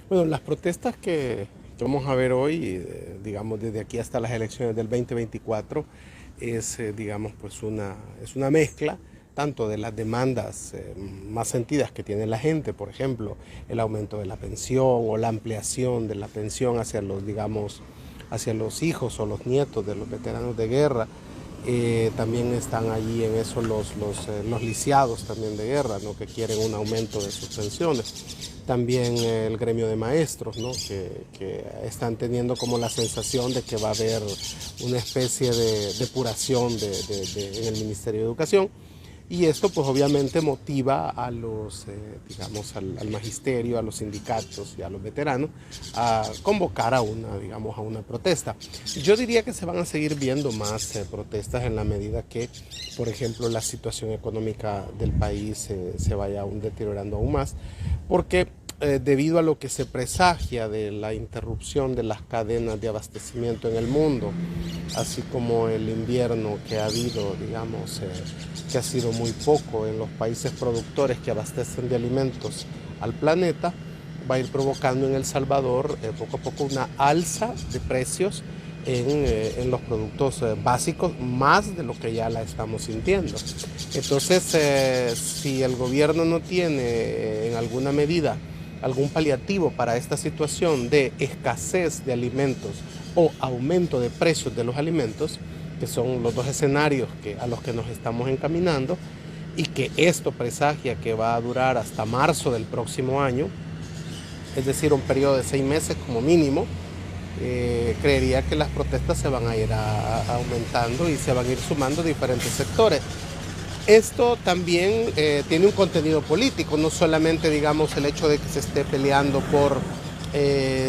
Bueno, las protestas que vamos a ver hoy, digamos desde aquí hasta las elecciones del 2024, digamos, pues es una mezcla tanto de las demandas más sentidas que tiene la gente, por ejemplo, el aumento de la pensión o la ampliación de la pensión hacia los, digamos, hacia los hijos o los nietos de los veteranos de guerra. También están allí en eso los lisiados también de guerra, ¿no?, que quieren un aumento de sus pensiones. También el gremio de maestros, ¿no?, que están teniendo como la sensación de que va a haber una especie de depuración en el Ministerio de Educación. Y esto pues obviamente motiva a los, digamos, al magisterio, a los sindicatos y a los veteranos a convocar a digamos, a una protesta. Yo diría que se van a seguir viendo más protestas en la medida que, por ejemplo, la situación económica del país se vaya aún deteriorando aún más, porque debido a lo que se presagia de la interrupción de las cadenas de abastecimiento en el mundo, así como el invierno que ha habido, digamos, que ha sido muy poco en los países productores que abastecen de alimentos al planeta, va a ir provocando en El Salvador poco a poco una alza de precios en los productos básicos, más de lo que ya la estamos sintiendo. Entonces, si el gobierno no tiene en alguna medida algún paliativo para esta situación de escasez de alimentos o aumento de precios de los alimentos, que son los dos escenarios a los que nos estamos encaminando, y que esto presagia que va a durar hasta marzo del próximo año, es decir, un periodo de 6 meses como mínimo, creería que las protestas se van a ir aumentando y se van a ir sumando diferentes sectores. Esto también tiene un contenido político, no solamente, digamos, el hecho de que se esté peleando por,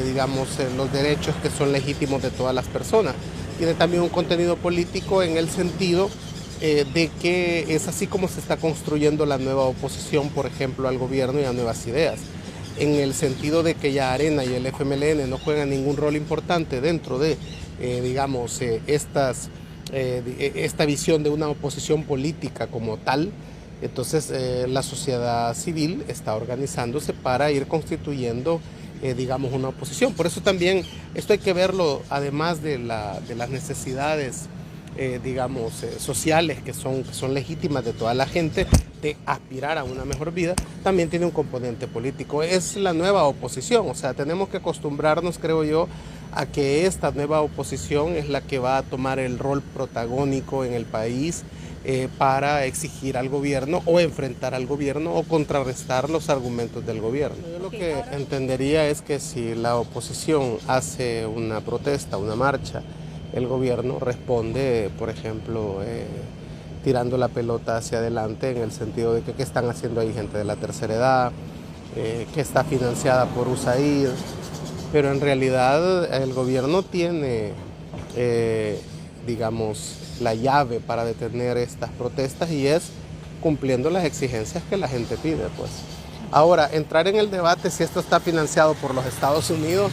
digamos, los derechos que son legítimos de todas las personas. Tiene también un contenido político en el sentido de que es así como se está construyendo la nueva oposición, por ejemplo, al gobierno y a nuevas ideas. En el sentido de que ya Arena y el FMLN no juegan ningún rol importante dentro de, digamos, esta visión de una oposición política como tal. Entonces la sociedad civil está organizándose para ir constituyendo, digamos, una oposición. Por eso también esto hay que verlo, además de las necesidades, digamos, sociales que son legítimas de toda la gente, de aspirar a una mejor vida, también tiene un componente político. Es la nueva oposición, o sea, tenemos que acostumbrarnos, creo yo, a que esta nueva oposición es la que va a tomar el rol protagónico en el país para exigir al gobierno o enfrentar al gobierno o contrarrestar los argumentos del gobierno. Yo lo que entendería es que si la oposición hace una protesta, una marcha, el gobierno responde, por ejemplo, tirando la pelota hacia adelante, en el sentido de que qué están haciendo ahí gente de la tercera edad, que está financiada por USAID, pero en realidad el gobierno tiene, digamos, la llave para detener estas protestas, y es cumpliendo las exigencias que la gente pide, pues. Ahora, entrar en el debate si esto está financiado por los Estados Unidos,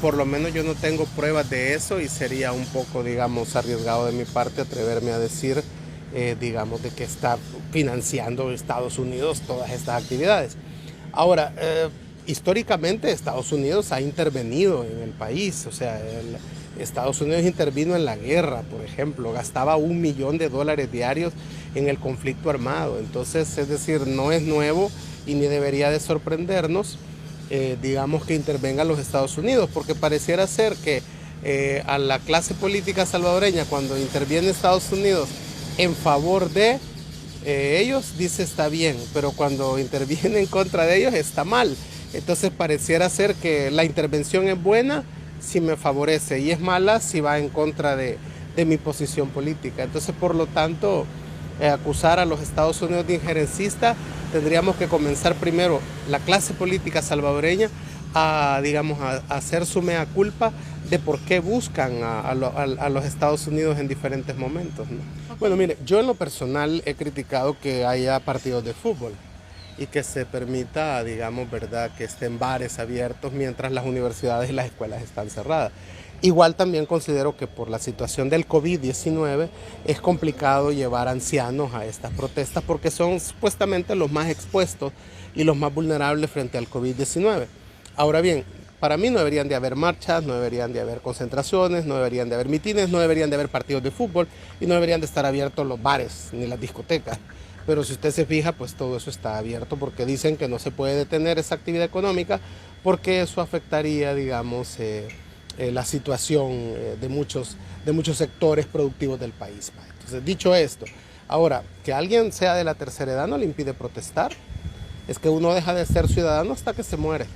por lo menos yo no tengo pruebas de eso, y sería un poco, digamos, arriesgado de mi parte atreverme a decir, digamos, de que está financiando Estados Unidos todas estas actividades. Ahora, históricamente Estados Unidos ha intervenido en el país, o sea, Estados Unidos intervino en la guerra, por ejemplo, gastaba $1 millón diarios en el conflicto armado. Entonces, es decir, no es nuevo y ni debería de sorprendernos, digamos, que intervengan los Estados Unidos, porque pareciera ser que a la clase política salvadoreña, cuando interviene Estados Unidos en favor de ellos, dice está bien, pero cuando interviene en contra de ellos está mal. Entonces pareciera ser que la intervención es buena si me favorece y es mala si va en contra de mi posición política. Entonces, por lo tanto, acusar a los Estados Unidos de injerencista, tendríamos que comenzar primero la clase política salvadoreña digamos, a hacer su mea culpa de por qué buscan a los Estados Unidos en diferentes momentos, ¿no? Bueno, mire, yo en lo personal he criticado que haya partidos de fútbol y que se permita, digamos, verdad, que estén bares abiertos mientras las universidades y las escuelas están cerradas. Igual también considero que por la situación del COVID-19 es complicado llevar ancianos a estas protestas porque son supuestamente los más expuestos y los más vulnerables frente al COVID-19. Ahora bien, para mí no deberían de haber marchas, no deberían de haber concentraciones, no deberían de haber mitines, no deberían de haber partidos de fútbol y no deberían de estar abiertos los bares ni las discotecas. Pero si usted se fija, pues todo eso está abierto porque dicen que no se puede detener esa actividad económica porque eso afectaría, digamos, la situación de muchos sectores productivos del país. Entonces, dicho esto, ahora, que alguien sea de la tercera edad no le impide protestar. Es que uno deja de ser ciudadano hasta que se muere.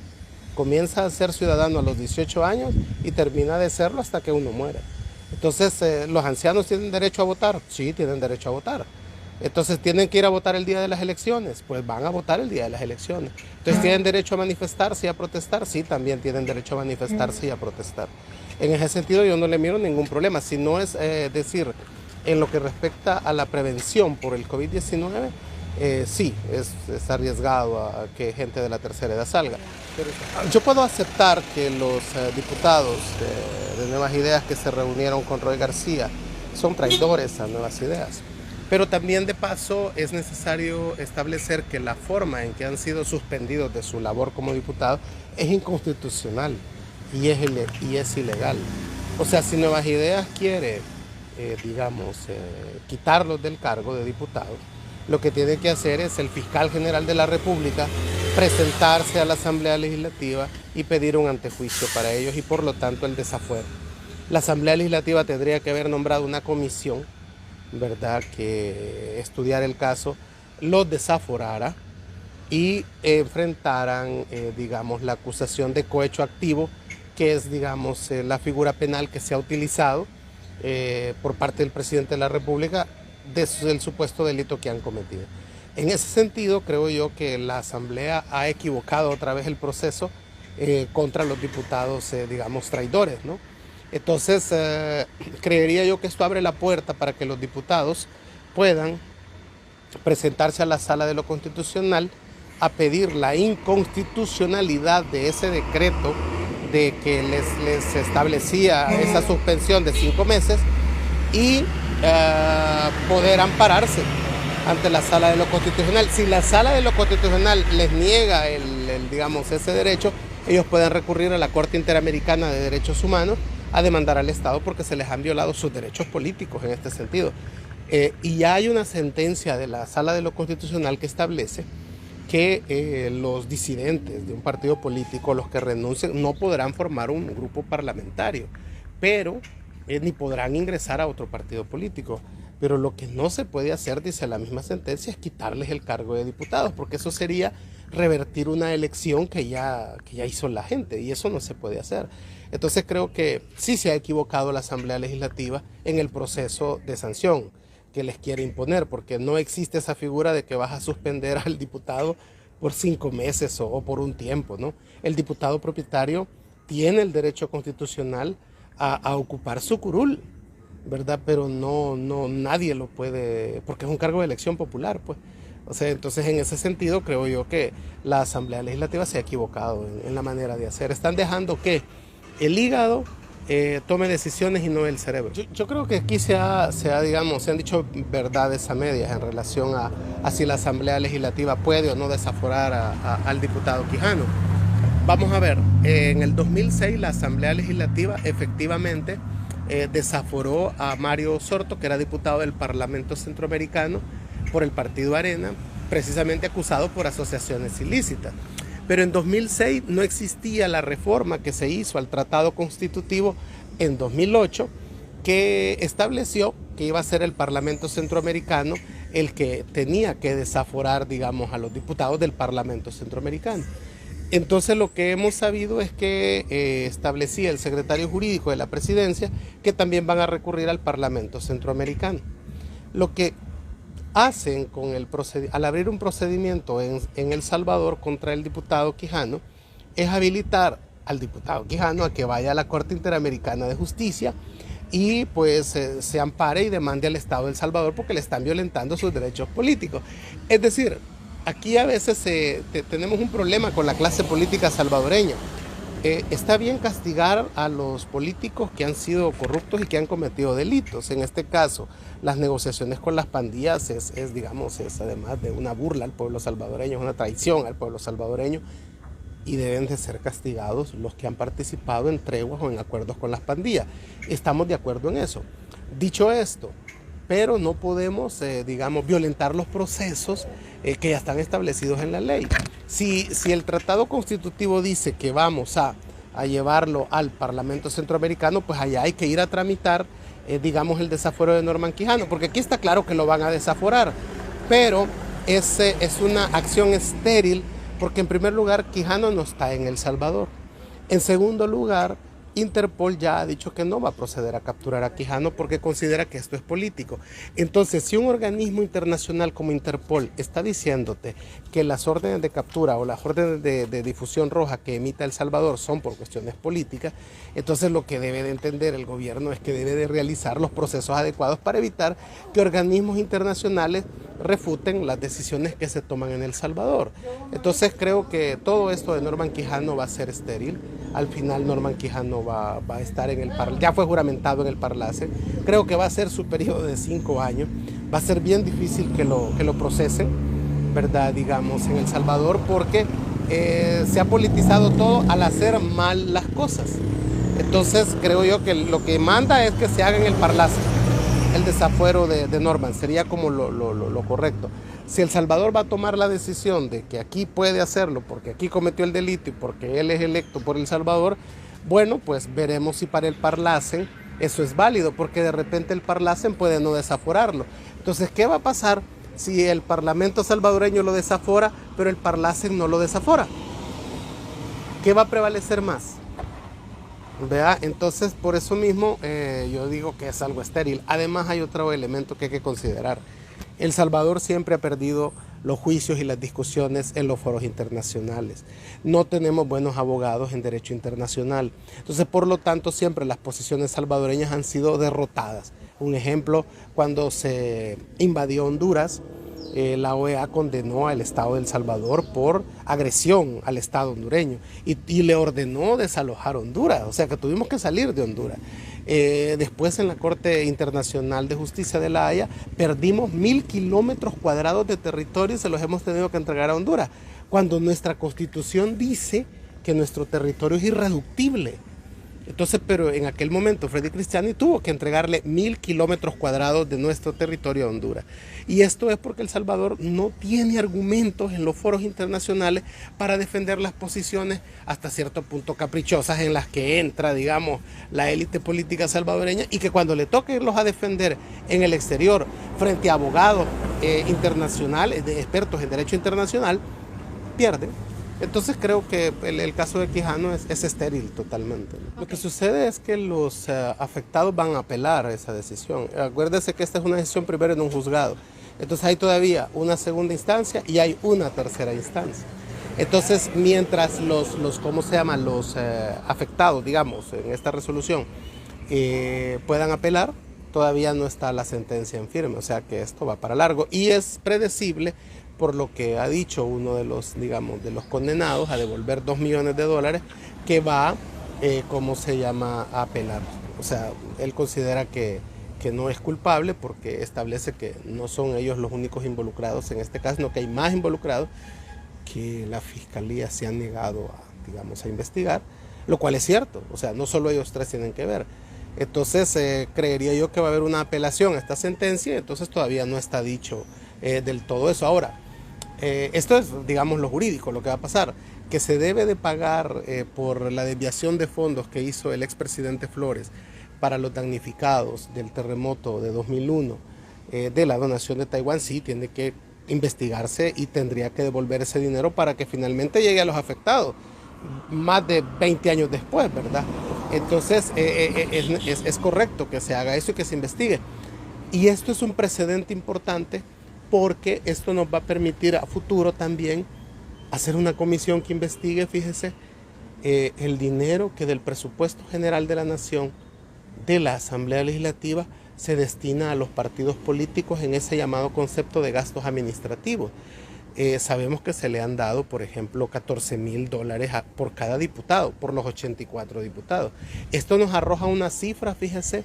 Comienza a ser ciudadano a los 18 años y termina de serlo hasta que uno muere. Entonces, ¿los ancianos tienen derecho a votar? Sí, tienen derecho a votar. Entonces, ¿tienen que ir a votar el día de las elecciones? Pues van a votar el día de las elecciones. Entonces, ¿tienen derecho a manifestarse y a protestar? Sí, también tienen derecho a manifestarse y a protestar. En ese sentido, yo no le miro ningún problema. Si no es decir, en lo que respecta a la prevención por el COVID-19, sí, es arriesgado a que gente de la tercera edad salga. Pero yo puedo aceptar que los diputados de Nuevas Ideas que se reunieron con Roy García son traidores a Nuevas Ideas. Pero también de paso es necesario establecer que la forma en que han sido suspendidos de su labor como diputados es inconstitucional y es ilegal. O sea, si Nuevas Ideas quiere, quitarlos del cargo de diputados, lo que tiene que hacer es el fiscal general de la República presentarse a la Asamblea Legislativa y pedir un antejuicio para ellos y por lo tanto el desafuero. La Asamblea Legislativa tendría que haber nombrado una comisión, ¿verdad?, que estudiara el caso, los desaforara y enfrentaran, la acusación de cohecho activo, que es, la figura penal que se ha utilizado por parte del presidente de la República del supuesto delito que han cometido. En ese sentido, creo yo que la Asamblea ha equivocado otra vez el proceso contra los diputados, traidores, ¿no? Entonces, creería yo que esto abre la puerta para que los diputados puedan presentarse a la Sala de lo Constitucional a pedir la inconstitucionalidad de ese decreto de que les establecía esa suspensión de 5 meses y poder ampararse ante la Sala de lo Constitucional. Si la Sala de lo Constitucional les niega ese derecho, ellos pueden recurrir a la Corte Interamericana de Derechos Humanos a demandar al Estado porque se les han violado sus derechos políticos en este sentido. Y ya hay una sentencia de la Sala de lo Constitucional que establece que los disidentes de un partido político, los que renuncien, no podrán formar un grupo parlamentario, pero ni podrán ingresar a otro partido político. Pero lo que no se puede hacer, dice la misma sentencia, es quitarles el cargo de diputados, porque eso sería revertir una elección que ya hizo la gente, y eso no se puede hacer. Entonces creo que sí se ha equivocado la Asamblea Legislativa en el proceso de sanción que les quiere imponer, porque no existe esa figura de que vas a suspender al diputado por 5 meses o por un tiempo, ¿no? El diputado propietario tiene el derecho constitucional a ocupar su curul, ¿verdad? Pero no nadie lo puede, porque es un cargo de elección popular, pues. O sea, entonces en ese sentido creo yo que la Asamblea Legislativa se ha equivocado en la manera de hacer. Están dejando que el hígado tome decisiones y no el cerebro. Yo creo que aquí se han dicho verdades a medias en relación a si la Asamblea Legislativa puede o no desaforar al diputado Quijano. Vamos a ver, en el 2006 la Asamblea Legislativa efectivamente desaforó a Mario Sorto, que era diputado del Parlamento Centroamericano por el Partido Arena, precisamente acusado por asociaciones ilícitas. Pero en 2006 no existía la reforma que se hizo al Tratado Constitutivo en 2008, que estableció que iba a ser el Parlamento Centroamericano el que tenía que desaforar, a los diputados del Parlamento Centroamericano. Entonces lo que hemos sabido es que establecía el secretario jurídico de la presidencia que también van a recurrir al Parlamento Centroamericano. Lo que hacen al abrir un procedimiento en El Salvador contra el diputado Quijano es habilitar al diputado Quijano a que vaya a la Corte Interamericana de Justicia y pues se ampare y demande al Estado de El Salvador porque le están violentando sus derechos políticos. Es decir, aquí a veces tenemos un problema con la clase política salvadoreña. Está bien castigar a los políticos que han sido corruptos y que han cometido delitos. En este caso, las negociaciones con las pandillas es además de una burla al pueblo salvadoreño, es una traición al pueblo salvadoreño. y deben de ser castigados los que han participado en treguas o en acuerdos con las pandillas. Estamos de acuerdo en eso. Dicho esto, pero no podemos, digamos, violentar los procesos que ya están establecidos en la ley. Si el tratado constitutivo dice que vamos a llevarlo al Parlamento Centroamericano, pues allá hay que ir a tramitar, digamos, el desafuero de Norman Quijano, porque aquí está claro que lo van a desaforar, pero es una acción estéril, porque en primer lugar Quijano no está en El Salvador. En segundo lugar, Interpol ya ha dicho que no va a proceder a capturar a Quijano porque considera que esto es político. Entonces, si un organismo internacional como Interpol está diciéndote que las órdenes de captura o las órdenes de difusión roja que emita El Salvador son por cuestiones políticas, entonces lo que debe de entender el gobierno es que debe de realizar los procesos adecuados para evitar que organismos internacionales refuten las decisiones que se toman en El Salvador. Entonces creo que todo esto de Norman Quijano va a ser estéril. Al final Norman Quijano va a estar en el Parlacen, ya fue juramentado en el Parlacen. Creo que va a ser su periodo de 5 años. Va a ser bien difícil que lo procesen, ¿verdad? Digamos, en El Salvador, porque se ha politizado todo al hacer mal las cosas. Entonces creo yo que lo que manda es que se haga en el Parlacen el desafuero de Norman, sería como lo correcto. Si El Salvador va a tomar la decisión de que aquí puede hacerlo porque aquí cometió el delito y porque él es electo por El Salvador, bueno, pues veremos si para el Parlacen eso es válido, porque de repente el Parlacen puede no desaforarlo. Entonces, ¿qué va a pasar si el Parlamento salvadoreño lo desafora, pero el Parlacen no lo desafora? ¿Qué va a prevalecer más? ¿Vea? Entonces, por eso mismo yo digo que es algo estéril. Además, hay otro elemento que hay que considerar. El Salvador siempre ha perdido los juicios y las discusiones en los foros internacionales. No tenemos buenos abogados en derecho internacional. Entonces, por lo tanto, siempre las posiciones salvadoreñas han sido derrotadas. Un ejemplo, cuando se invadió Honduras, la OEA condenó al Estado de El Salvador por agresión al Estado hondureño y le ordenó desalojar Honduras, o sea que tuvimos que salir de Honduras. Después en la Corte Internacional de Justicia de La Haya perdimos 1000 kilómetros cuadrados de territorio y se los hemos tenido que entregar a Honduras, cuando nuestra Constitución dice que nuestro territorio es irreductible. Entonces, pero en aquel momento Freddy Cristiani tuvo que entregarle 1000 kilómetros cuadrados de nuestro territorio a Honduras. Y esto es porque El Salvador no tiene argumentos en los foros internacionales para defender las posiciones hasta cierto punto caprichosas en las que entra, digamos, la élite política salvadoreña, y que cuando le toque irlos a defender en el exterior frente a abogados internacionales, de expertos en derecho internacional, pierden. Entonces creo que el caso de Quijano es estéril totalmente, ¿no? Lo que sucede es que los afectados van a apelar a esa decisión. Acuérdese que esta es una decisión primero en un juzgado. Entonces hay todavía una segunda instancia y hay una tercera instancia. Entonces mientras los afectados, digamos, en esta resolución puedan apelar, todavía no está la sentencia en firme. O sea que esto va para largo y es predecible, por lo que ha dicho uno de los, digamos, de los condenados a devolver $2 millones, que va, a apelar. O sea, él considera que no es culpable porque establece que no son ellos los únicos involucrados en este caso, sino que hay más involucrados que la Fiscalía se ha negado a investigar, lo cual es cierto. O sea, no solo ellos tres tienen que ver. Entonces, creería yo que va a haber una apelación a esta sentencia, entonces todavía no está dicho del todo eso. Ahora, esto es, digamos, lo jurídico, lo que va a pasar, que se debe de pagar por la desviación de fondos que hizo el expresidente Flores para los damnificados del terremoto de 2001, de la donación de Taiwán. Sí, tiene que investigarse y tendría que devolver ese dinero para que finalmente llegue a los afectados, más de 20 años después, ¿verdad? Entonces, es correcto que se haga eso y que se investigue. Y esto es un precedente importante, porque esto nos va a permitir a futuro también hacer una comisión que investigue, fíjese, el dinero que del presupuesto general de la nación, de la Asamblea Legislativa, se destina a los partidos políticos en ese llamado concepto de gastos administrativos. Sabemos que se le han dado, por ejemplo, $14,000 por cada diputado, por los 84 diputados. Esto nos arroja una cifra, fíjese,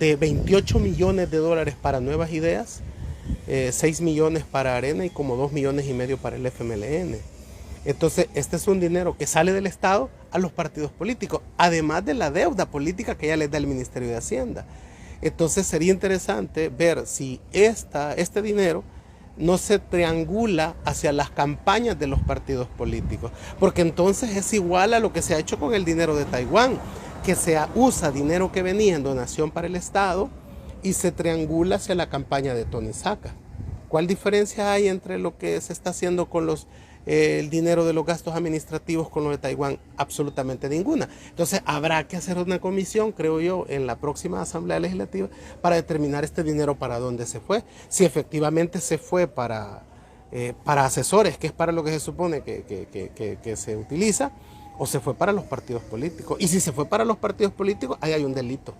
de $28 millones para Nuevas Ideas, 6 millones para Arena y como 2,5 millones para el FMLN. Entonces, este es un dinero que sale del Estado a los partidos políticos, además de la deuda política que ya les da el Ministerio de Hacienda. Entonces, sería interesante ver si este dinero no se triangula hacia las campañas de los partidos políticos, porque entonces es igual a lo que se ha hecho con el dinero de Taiwán, que se usa dinero que venía en donación para el Estado y se triangula hacia la campaña de Tony Saca. ¿Cuál diferencia hay entre lo que se está haciendo con el dinero de los gastos administrativos con lo de Taiwán? Absolutamente ninguna. Entonces habrá que hacer una comisión, creo yo, en la próxima Asamblea Legislativa para determinar este dinero para dónde se fue. Si efectivamente se fue para asesores, que es para lo que se supone que se utiliza, o se fue para los partidos políticos. Y si se fue para los partidos políticos, ahí hay un delito.